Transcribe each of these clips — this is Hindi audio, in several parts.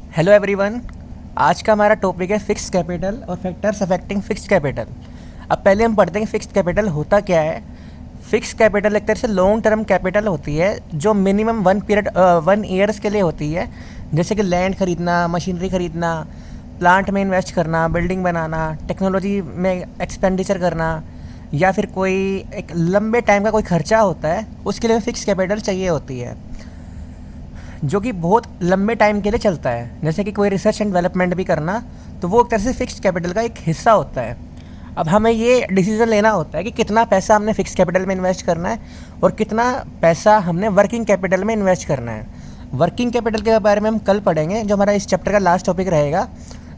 Hello everyone. आज का हमारा टॉपिक है फिक्स्ड कैपिटल और फैक्टर्स अफेक्टिंग फिक्स्ड कैपिटल। अब पहले हम पढ़ते हैं कि फिक्स्ड कैपिटल होता क्या है। फिक्स्ड कैपिटल एक तरह से लॉन्ग टर्म कैपिटल होती है जो मिनिमम 1 ईयर्स के लिए होती है। जैसे कि लैंड खरीदना, मशीनरी खरीदना, प्लांट में इन्वेस्ट करना, बिल्डिंग बनाना, टेक्नोलॉजी में एक्सपेंडिचर करना, या फिर कोई एक लंबे टाइम का कोई खर्चा होता है, उसके लिए फिक्स्ड कैपिटल चाहिए होती है जो कि बहुत लंबे टाइम के लिए चलता है। जैसे कि कोई रिसर्च एंड डेवलपमेंट भी करना, तो वो एक तरह से फिक्स्ड कैपिटल का एक हिस्सा होता है। अब हमें ये डिसीजन लेना होता है कि कितना पैसा हमने फिक्स्ड कैपिटल में इन्वेस्ट करना है और कितना पैसा हमने वर्किंग कैपिटल में इन्वेस्ट करना है। वर्किंग कैपिटल के बारे में हम कल पढ़ेंगे, जो हमारा इस चैप्टर का लास्ट टॉपिक रहेगा।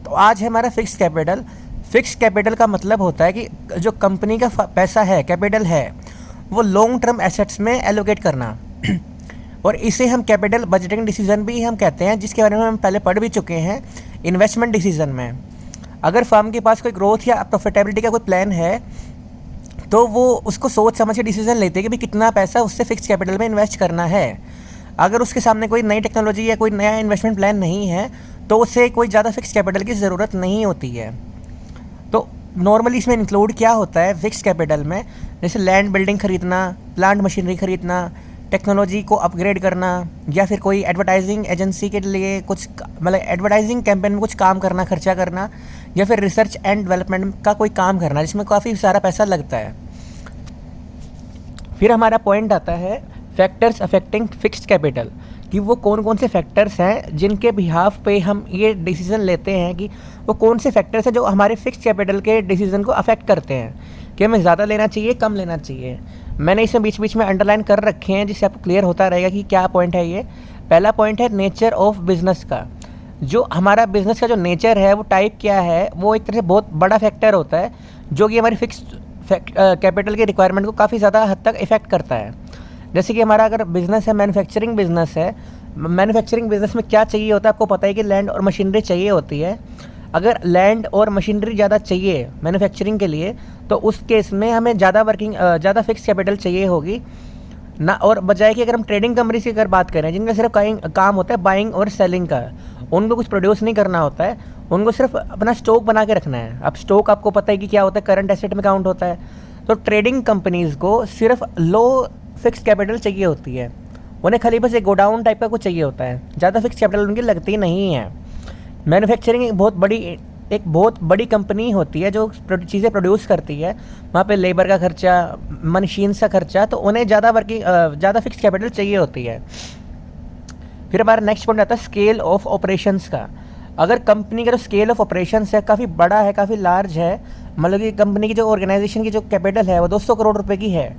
तो आज है हमारा फिक्स्ड कैपिटल। फिक्स्ड कैपिटल का मतलब होता है कि जो कंपनी का पैसा है, कैपिटल है, वो लॉन्ग टर्म एसेट्स में एलोकेट करना और इसे हम कैपिटल बजटिंग डिसीजन भी हम कहते हैं, जिसके बारे में हम पहले पढ़ भी चुके हैं इन्वेस्टमेंट डिसीजन में। अगर फर्म के पास कोई ग्रोथ या प्रॉफिटेबिलिटी का कोई प्लान है तो वो उसको सोच समझ के डिसीजन लेते हैं कि भाई कितना पैसा उससे फिक्स्ड कैपिटल में इन्वेस्ट करना है। अगर उसके सामने कोई नई टेक्नोलॉजी या कोई नया इन्वेस्टमेंट प्लान नहीं है तो उससे कोई ज़्यादा फिक्स्ड कैपिटल की ज़रूरत नहीं होती है। तो नॉर्मली इसमें इंक्लूड क्या होता है फिक्स्ड कैपिटल में, जैसे लैंड बिल्डिंग खरीदना, प्लांट मशीनरी खरीदना, टेक्नोलॉजी को अपग्रेड करना, या फिर कोई एडवर्टाइजिंग एजेंसी के लिए कुछ मतलब एडवर्टाइजिंग कैंपेन में कुछ काम करना, खर्चा करना, या फिर रिसर्च एंड डेवलपमेंट का कोई काम करना जिसमें काफ़ी सारा पैसा लगता है। फिर हमारा पॉइंट आता है फैक्टर्स अफेक्टिंग फिक्स्ड कैपिटल, कि वो कौन कौन से फैक्टर्स हैं जिनके बिहाफ पे हम ये डिसीज़न लेते हैं कि वो कौन से फैक्टर्स हैं जो हमारे फिक्स्ड कैपिटल के डिसीज़न को अफेक्ट करते हैं कि हमें ज़्यादा लेना चाहिए, कम लेना चाहिए। मैंने इसे बीच बीच में अंडरलाइन कर रखे हैं जिससे आपको क्लियर होता रहेगा कि क्या पॉइंट है ये। पहला पॉइंट है नेचर ऑफ बिज़नेस का। जो हमारा बिज़नेस का जो नेचर है, वो टाइप क्या है, वो एक तरह से बहुत बड़ा फैक्टर होता है जो कि हमारी फिक्स्ड कैपिटल की रिक्वायरमेंट को काफ़ी ज़्यादा हद तक इफ़ेक्ट करता है। जैसे कि हमारा अगर बिज़नेस है, मैन्युफैक्चरिंग बिज़नेस है, मैन्युफैक्चरिंग बिज़नेस में क्या चाहिए होता है, आपको पता है कि लैंड और मशीनरी चाहिए होती है। अगर लैंड और मशीनरी ज़्यादा चाहिए मैन्युफैक्चरिंग के लिए तो उस केस में हमें ज़्यादा फिक्स कैपिटल चाहिए होगी ना, और बजाय कि अगर हम ट्रेडिंग कंपनी की अगर बात करें जिनका सिर्फ काम होता है बाइंग और सेलिंग का, उनको कुछ प्रोड्यूस नहीं करना होता है, उनको सिर्फ अपना स्टॉक बना के रखना है। अब स्टॉक आपको पता है कि क्या होता है, करंट एसेट में काउंट होता है। तो ट्रेडिंग कंपनीज़ को सिर्फ लो फिक्स कैपिटल चाहिए होती है, उन्हें खाली बस एक गोडाउन टाइप का कुछ चाहिए होता है, ज़्यादा फिक्स कैपिटल उनकी लगती नहीं है। मैन्युफैक्चरिंग एक बहुत बड़ी कंपनी होती है जो चीज़ें प्रोड्यूस करती है, वहाँ पे लेबर का खर्चा, मशीन्स का खर्चा, तो उन्हें ज़्यादा फिक्स कैपिटल चाहिए होती है। फिर हमारा नेक्स्ट पॉइंट आता है स्केल ऑफ ऑपरेशंस का। अगर कंपनी का जो स्केल ऑफ ऑपरेशंस है काफ़ी बड़ा है, काफ़ी लार्ज है, मतलब कि कंपनी की जो ऑर्गेनाइजेशन की जो कैपिटल है वो 200 करोड़ रुपए की है,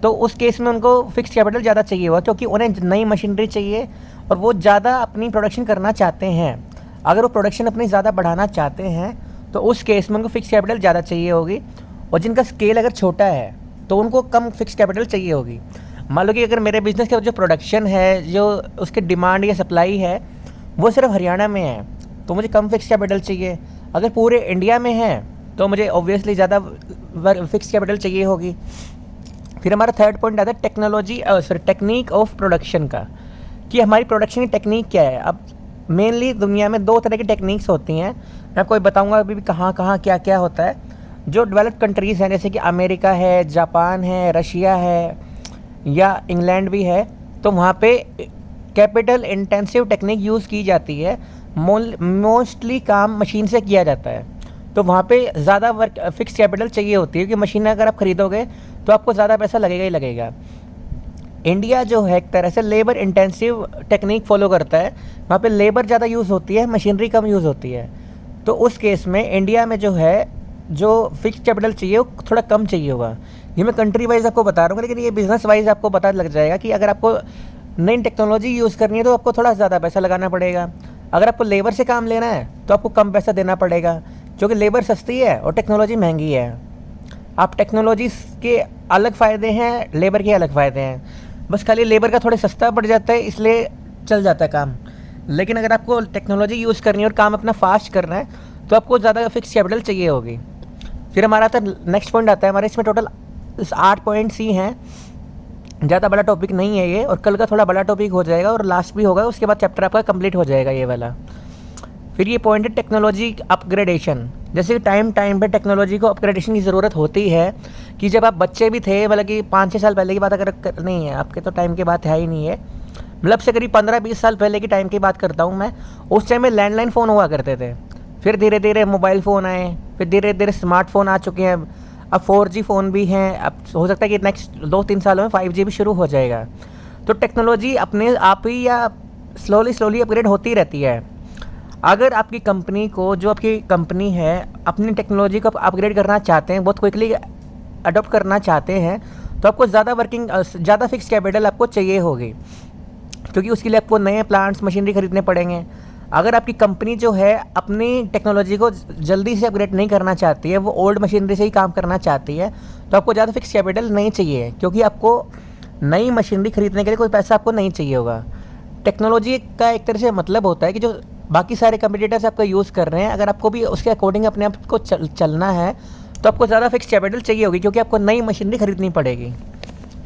तो उस केस में उनको फिक्स कैपिटल ज़्यादा चाहिए होगा क्योंकि उन्हें नई मशीनरी चाहिए और वो ज़्यादा अपनी प्रोडक्शन करना चाहते हैं। अगर वो प्रोडक्शन अपनी ज़्यादा बढ़ाना चाहते हैं तो उस केस में उनको फिक्स कैपिटल ज़्यादा चाहिए होगी, और जिनका स्केल अगर छोटा है तो उनको कम फिक्स कैपिटल चाहिए होगी। मान लो कि अगर मेरे बिज़नेस का जो प्रोडक्शन है, जो उसकी डिमांड या सप्लाई है, वो सिर्फ हरियाणा में है तो मुझे कम फिक्स कैपिटल चाहिए। अगर पूरे इंडिया में है तो मुझे ऑब्वियसली ज़्यादा फिक्स कैपिटल चाहिए होगी। फिर हमारा थर्ड पॉइंट आता है टेक्निक ऑफ प्रोडक्शन का, कि हमारी प्रोडक्शन की टेक्निक क्या है। अब मेनली दुनिया में 2 तरह की टेक्निक्स होती हैं, मैं आपको बताऊंगा अभी भी कहाँ कहाँ क्या क्या होता है। जो डेवलप्ड कंट्रीज़ हैं जैसे कि अमेरिका है, जापान है, रशिया है, या इंग्लैंड भी है, तो वहाँ पे कैपिटल इंटेंसिव टेक्निक यूज़ की जाती है। मोस्टली काम मशीन से किया जाता है, तो वहाँ पे ज़्यादा फिक्स कैपिटल चाहिए होती है क्योंकि मशीन अगर आप खरीदोगे तो आपको ज़्यादा पैसा लगेगा ही लगेगा। इंडिया जो है एक तरह से लेबर इंटेंसिव टेक्निक फॉलो करता है, वहाँ पे लेबर ज़्यादा यूज़ होती है, मशीनरी कम यूज़ होती है। तो उस केस में इंडिया में जो है जो फिक्स कैपिटल चाहिए वो थोड़ा कम चाहिए होगा। ये मैं कंट्री वाइज आपको बता रहा हूँ, लेकिन ये बिज़नेस वाइज आपको पता लग जाएगा कि अगर आपको नई टेक्नोलॉजी यूज़ करनी है तो आपको थोड़ा ज़्यादा पैसा लगाना पड़ेगा। अगर आपको लेबर से काम लेना है तो आपको कम पैसा देना पड़ेगा, क्योंकि लेबर सस्ती है और टेक्नोलॉजी महंगी है। आप टेक्नोलॉजी के अलग फ़ायदे हैं, लेबर के अलग फ़ायदे हैं, बस खाली लेबर का थोड़ा सस्ता पड़ जाता है इसलिए चल जाता है काम। लेकिन अगर आपको टेक्नोलॉजी यूज़ करनी है और काम अपना फास्ट करना है तो आपको ज़्यादा फिक्स कैपिटल चाहिए होगी। फिर हमारा आता है नेक्स्ट पॉइंट आता है हमारे, इसमें टोटल 8 पॉइंट्स ही हैं, ज़्यादा बड़ा टॉपिक नहीं है ये, और कल का थोड़ा बड़ा टॉपिक हो जाएगा और लास्ट भी होगा, उसके बाद चैप्टर आपका कंप्लीट हो जाएगा ये वाला। फिर ये पॉइंट है टेक्नोलॉजी अपग्रेडेशन। जैसे कि टाइम पे टेक्नोलॉजी को अपग्रेडेशन की ज़रूरत होती है कि जब आप बच्चे भी थे, मतलब कि 5-6 साल पहले की बात अगर नहीं है, आपके तो टाइम की बात है ही नहीं है, मतलब से करीब 15-20 साल पहले की टाइम की बात करता हूँ मैं। उस टाइम में लैंडलाइन फ़ोन हुआ करते थे, फिर धीरे धीरे मोबाइल फ़ोन आए, फिर धीरे धीरे स्मार्टफोन आ चुके हैं, अब 4G फ़ोन भी हैं, अब हो सकता है कि नेक्स्ट 2-3 सालों में 5G भी शुरू हो जाएगा। तो टेक्नोलॉजी अपने आप ही या स्लोली अपग्रेड होती रहती है। अगर आपकी कंपनी को, जो आपकी कंपनी है, अपनी टेक्नोलॉजी को अपग्रेड करना चाहते हैं, बहुत क्विकली अडॉप्ट करना चाहते हैं, तो आपको ज़्यादा फिक्स कैपिटल आपको चाहिए होगी, क्योंकि उसके लिए आपको नए प्लांट्स, मशीनरी खरीदने पड़ेंगे। अगर आपकी कंपनी जो है अपनी टेक्नोलॉजी को जल्दी से अपग्रेड नहीं करना चाहती है, वो ओल्ड मशीनरी से ही काम करना चाहती है, तो आपको ज़्यादा फिक्स कैपिटल नहीं चाहिए, क्योंकि आपको नई मशीनरी खरीदने के लिए कोई पैसा आपको नहीं चाहिए होगा। टेक्नोलॉजी का एक तरह से मतलब होता है कि जो बाकी सारे कंपटीटर्स आपका यूज़ कर रहे हैं, अगर आपको भी उसके अकॉर्डिंग अपने आप को चलना है, तो आपको ज़्यादा फिक्स कैपिटल चाहिए होगी, क्योंकि आपको नई मशीनरी खरीदनी पड़ेगी,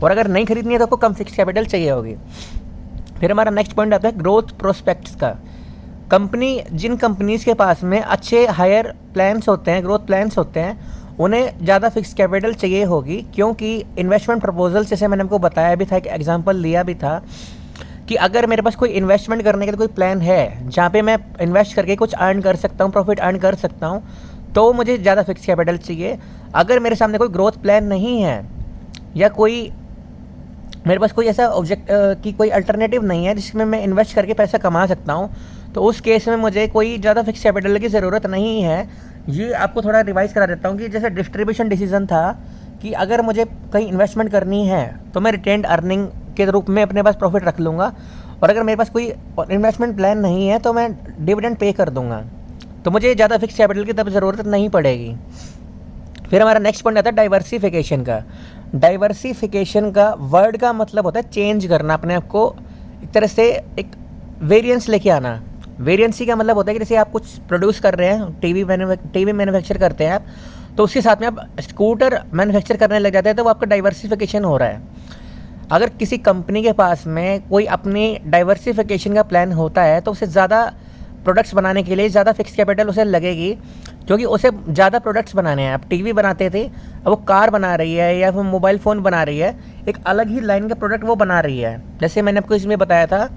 और अगर नहीं खरीदनी है तो आपको कम फिक्स कैपिटल चाहिए होगी। फिर हमारा नेक्स्ट पॉइंट आता है ग्रोथ प्रोस्पेक्ट्स का। जिन कंपनीज़ के पास में अच्छे हायर प्लान्स होते हैं, ग्रोथ प्लान्स होते हैं, उन्हें ज़्यादा फिक्स कैपिटल चाहिए होगी, क्योंकि इन्वेस्टमेंट प्रपोजल, जैसे मैंने आपको बताया भी था, एक एग्जांपल लिया भी था कि अगर मेरे पास कोई इन्वेस्टमेंट करने के लिए कोई प्लान है जहाँ पे मैं इन्वेस्ट करके कुछ अर्न कर सकता हूँ, प्रॉफिट अर्न कर सकता हूँ, तो मुझे ज़्यादा फिक्स कैपिटल चाहिए। अगर मेरे सामने कोई ग्रोथ प्लान नहीं है, या मेरे पास कोई ऐसा ऑब्जेक्ट की कोई अल्टरनेटिव नहीं है जिसमें मैं इन्वेस्ट करके पैसा कमा सकता हूँ, तो उस केस में मुझे कोई ज़्यादा फिक्स कैपिटल की ज़रूरत नहीं है। ये आपको थोड़ा रिवाइज करा देता हूँ कि जैसे डिस्ट्रीब्यूशन डिसीजन था कि अगर मुझे कहीं इन्वेस्टमेंट करनी है तो मैं रिटेन्ड अर्निंग के रूप में अपने पास प्रॉफिट रख लूँगा, और अगर मेरे पास कोई इन्वेस्टमेंट प्लान नहीं है तो मैं डिविडेंड पे कर दूँगा, तो मुझे ज़्यादा फिक्स कैपिटल की तब ज़रूरत नहीं पड़ेगी। फिर हमारा नेक्स्ट पॉइंट आता है डाइवर्सिफिकेशन का। डाइवर्सिफिकेशन का वर्ड का मतलब होता है चेंज करना, अपने आप को एक तरह से एक वेरिएंस लेके आना। वेरिएंसी का मतलब होता है कि जैसे आप कुछ प्रोड्यूस कर रहे हैं, टीवी मैन्युफैक्चर करते हैं आप, तो उसके साथ में आप स्कूटर मैन्युफैक्चर करने लग जाते हैं, तो वो आपका डाइवर्सिफिकेशन हो रहा है। अगर किसी कंपनी के पास में कोई अपनी डाइवर्सिफिकेशन का प्लान होता है, तो उसे ज़्यादा प्रोडक्ट्स बनाने के लिए ज़्यादा फिक्स कैपिटल उसे लगेगी, क्योंकि उसे ज़्यादा प्रोडक्ट्स बनाने हैं। आप टीवी बनाते थे, अब वो कार बना रही है या फिर मोबाइल फ़ोन बना रही है, एक अलग ही लाइन का प्रोडक्ट वो बना रही है। जैसे मैंने आपको इसमें बताया था,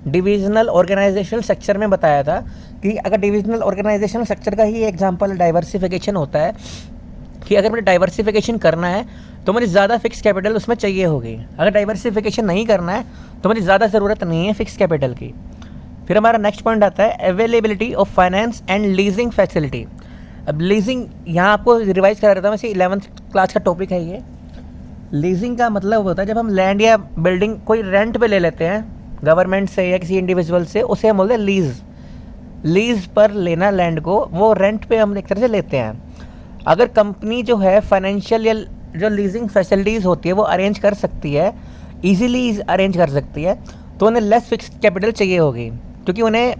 डिविजनल ऑर्गेनाइजेशनल स्ट्रक्चर में बताया था कि अगर डिविजनल ऑर्गेनाइजेशनल स्ट्रक्चर का ही एग्जांपल डाइवर्सिफिकेशन होता है कि अगर मुझे डाइवर्सिफिकेशन करना है तो मुझे ज़्यादा फिक्स कैपिटल उसमें चाहिए होगी। अगर डाइवर्सिफिकेशन नहीं करना है तो मुझे ज़्यादा ज़रूरत नहीं है फिक्स कैपिटल की। फिर हमारा नेक्स्ट पॉइंट आता है availability of finance and leasing facility. अब लीजिंग यहाँ आपको रिवाइज करा रहता हूँ, वैसे 11th क्लास का टॉपिक है ये। लीजिंग का मतलब होता है जब हम लैंड या बिल्डिंग कोई रेंट पे ले लेते हैं गवर्नमेंट से या किसी इंडिविजुअल से, उसे हम बोलते हैं लीज पर लेना लैंड को, वो रेंट पे हम एक तरह से लेते हैं। अगर कंपनी जो है फाइनेंशियल या जो लीजिंग फैसिलिटीज़ होती है वो अरेंज कर सकती है, ईजिली अरेंज कर सकती है, तो उन्हें लेस फिक्स्ड कैपिटल चाहिए होगी, क्योंकि उन्हें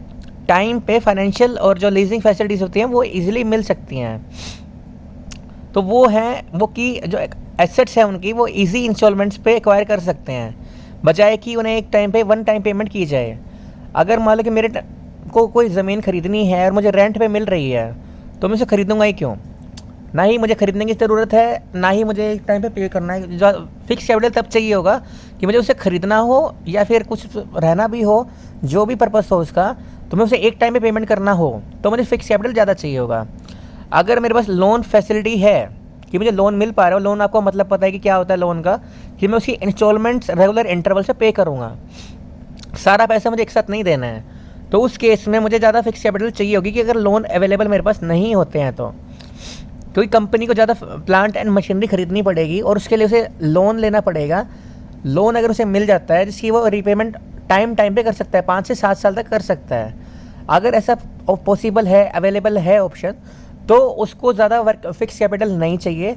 टाइम पे फाइनेंशियल और जो लीजिंग फैसिलिटीज़ होती हैं वो ईजिली मिल सकती हैं। तो वो की जो एसेट्स हैं उनकी वो ईजी इंस्टॉलमेंट्स पे एक्वायर कर सकते हैं, बजाय कि उन्हें एक टाइम पे वन टाइम पेमेंट की जाए। अगर मान लो कि मेरे को कोई ज़मीन खरीदनी है और मुझे रेंट पे मिल रही है, तो मैं उसे खरीदूंगा ही क्यों? ना ही मुझे खरीदने की ज़रूरत है, ना ही मुझे एक टाइम पे करना है। जो फिक्स कैपिटल तब चाहिए होगा कि मुझे उसे खरीदना हो या फिर कुछ रहना भी हो, जो भी पर्पस हो उसका, तो मैं उसे एक टाइम पे पेमेंट करना हो, तो मुझे फिक्स कैपिटल ज़्यादा चाहिए होगा। अगर मेरे पास लोन फैसिलिटी है कि मुझे लोन मिल पा रहा है, लोन आपको मतलब पता है कि क्या होता है लोन का, कि मैं उसकी इंस्टॉलमेंट्स रेगुलर इंटरवल से पे करूँगा, सारा पैसा मुझे एक साथ नहीं देना है, तो उस केस में मुझे ज़्यादा फिक्स कैपिटल चाहिए होगी कि अगर लोन अवेलेबल मेरे पास नहीं होते हैं तो। क्योंकि कंपनी को ज़्यादा प्लांट एंड मशीनरी खरीदनी पड़ेगी और उसके लिए उसे लोन लेना पड़ेगा। लोन अगर उसे मिल जाता है जिसकी वो रीपेमेंट टाइम पे कर सकता है, 5 से 7 साल तक कर सकता है। अगर ऐसा पॉसिबल है, अवेलेबल है ऑप्शन, तो उसको ज़्यादा फिक्स कैपिटल नहीं चाहिए।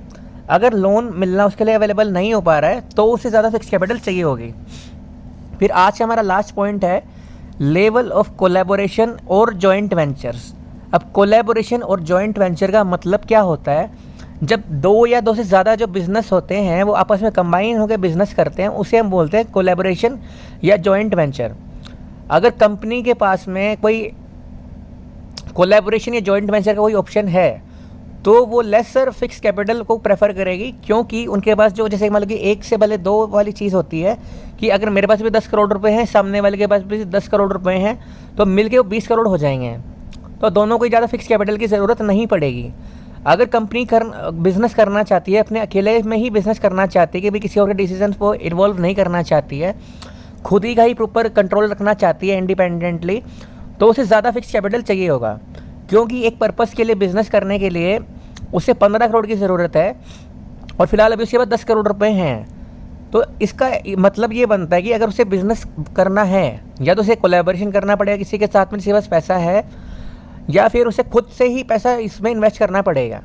अगर लोन मिलना उसके लिए अवेलेबल नहीं हो पा रहा है तो उसे ज़्यादा फिक्स कैपिटल चाहिए होगी। फिर आज का हमारा लास्ट पॉइंट है लेवल ऑफ कोलैबोरेशन और जॉइंट वेंचर्स। अब कोलैबोरेशन और जॉइंट वेंचर का मतलब क्या होता है? जब 2 या 2 से ज़्यादा जो बिज़नेस होते हैं वो आपस में कंबाइन होकर बिज़नेस करते हैं, उसे हम बोलते हैं कोलैबोरेशन या जॉइंट वेंचर। अगर कंपनी के पास में कोई कोलैबोरेशन या जॉइंट वेंचर का कोई ऑप्शन है तो वो लेसर फिक्स कैपिटल को प्रेफर करेगी, क्योंकि उनके पास जो जैसे मान लो कि एक से भले दो वाली चीज़ होती है कि अगर मेरे पास भी 10 करोड़ रुपए हैं, सामने वाले के पास भी 10 करोड़ रुपए हैं, तो मिलके वो 20 करोड़ हो जाएंगे, तो दोनों को ज़्यादा फिक्स कैपिटल की ज़रूरत नहीं पड़ेगी। अगर कंपनी बिज़नेस करना चाहती है, अपने अकेले में ही बिज़नेस करना चाहती है कि भाई किसी और के डिसीजन को इन्वॉल्व नहीं करना चाहती है, खुद ही का ही प्रॉपर कंट्रोल रखना चाहती है इंडिपेंडेंटली, तो उसे ज़्यादा फिक्स कैपिटल चाहिए होगा, क्योंकि एक पर्पज़ के लिए बिज़नेस करने के लिए उसे 15 करोड़ की ज़रूरत है और फिलहाल अभी उसके पास 10 करोड़ रुपए हैं। तो इसका मतलब ये बनता है कि अगर उसे बिज़नेस करना है या तो उसे कोलैबोरेशन करना पड़ेगा किसी के साथ में जिसके पास पैसा है, या फिर उसे खुद से ही पैसा इसमें इन्वेस्ट करना पड़ेगा।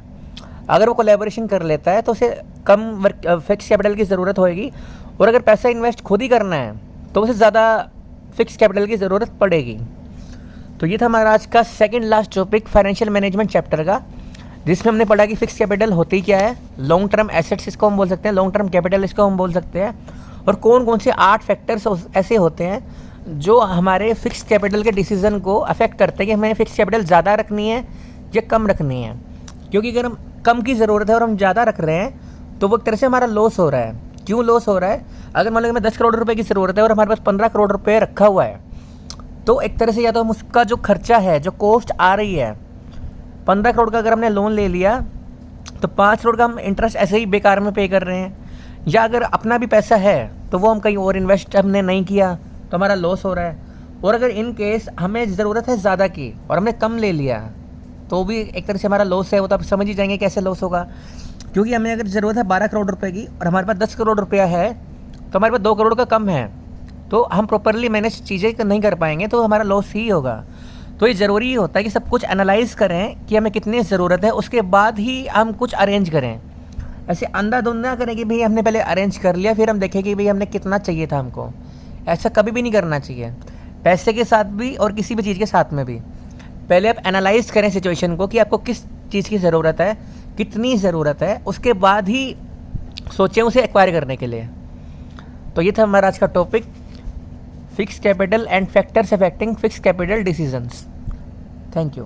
अगर वो कोलैबोरेशन कर लेता है तो उसे कम फिक्स कैपिटल की ज़रूरत होएगी, और अगर पैसा इन्वेस्ट खुद ही करना है तो उसे ज़्यादा फिक्स कैपिटल की ज़रूरत पड़ेगी। तो ये था हमारा आज का second last topic financial management chapter का, जिसमें हमने पढ़ा कि फिक्स कैपिटल होती क्या है, लॉन्ग टर्म एसेट्स इसको हम बोल सकते हैं, लॉन्ग टर्म कैपिटल इसको हम बोल सकते हैं, और कौन कौन से 8 फैक्टर्स ऐसे होते हैं जो हमारे फिक्स कैपिटल के डिसीजन को अफेक्ट करते हैं कि हमें फिक्स कैपिटल ज़्यादा रखनी है या कम रखनी है। क्योंकि अगर हम कम की ज़रूरत है और हम ज़्यादा रख रहे हैं तो वो एक तरह से हमारा लॉस हो रहा है। क्यों लॉस हो रहा है? अगर मान लो कि हमें 10 करोड़ रुपए की ज़रूरत है और हमारे पास 15 करोड़ रुपए रखा हुआ है, तो एक तरह से या तो हम उसका जो खर्चा है, जो कॉस्ट आ रही है, 15 करोड़ का अगर हमने लोन ले लिया तो 5 करोड़ का हम इंटरेस्ट ऐसे ही बेकार में पे कर रहे हैं, या अगर अपना भी पैसा है तो वो हम कहीं और इन्वेस्ट हमने नहीं किया तो हमारा लॉस हो रहा है। और अगर इन केस हमें ज़रूरत है ज़्यादा की और हमने कम ले लिया तो भी एक तरह से हमारा लॉस है। वो तो आप समझ ही जाएंगे कैसे लॉस होगा, क्योंकि हमें अगर ज़रूरत है 12 करोड़ रुपए की और हमारे पास 10 करोड़ रुपया है तो हमारे पास 2 करोड़ का कम है, तो हम प्रॉपरली मैनेज चीज़ें नहीं कर पाएंगे, तो हमारा लॉस ही होगा। तो ये ज़रूरी होता है कि सब कुछ एनालाइज करें कि हमें कितनी ज़रूरत है, उसके बाद ही हम कुछ अरेंज करें। ऐसे अंधाधुंध ना करें कि भाई हमने पहले अरेंज कर लिया फिर हम देखें कि भाई हमने कितना चाहिए था हमको। ऐसा कभी भी नहीं करना चाहिए, पैसे के साथ भी और किसी भी चीज़ के साथ में भी। पहले आप एनालाइज करें सिचुएशन को कि आपको किस चीज़ की ज़रूरत है, कितनी ज़रूरत है, उसके बाद ही सोचें उसे एक्वायर करने के लिए। तो ये था हमारा आज का topic, fix capital and factors affecting fix capital decisions. Thank you.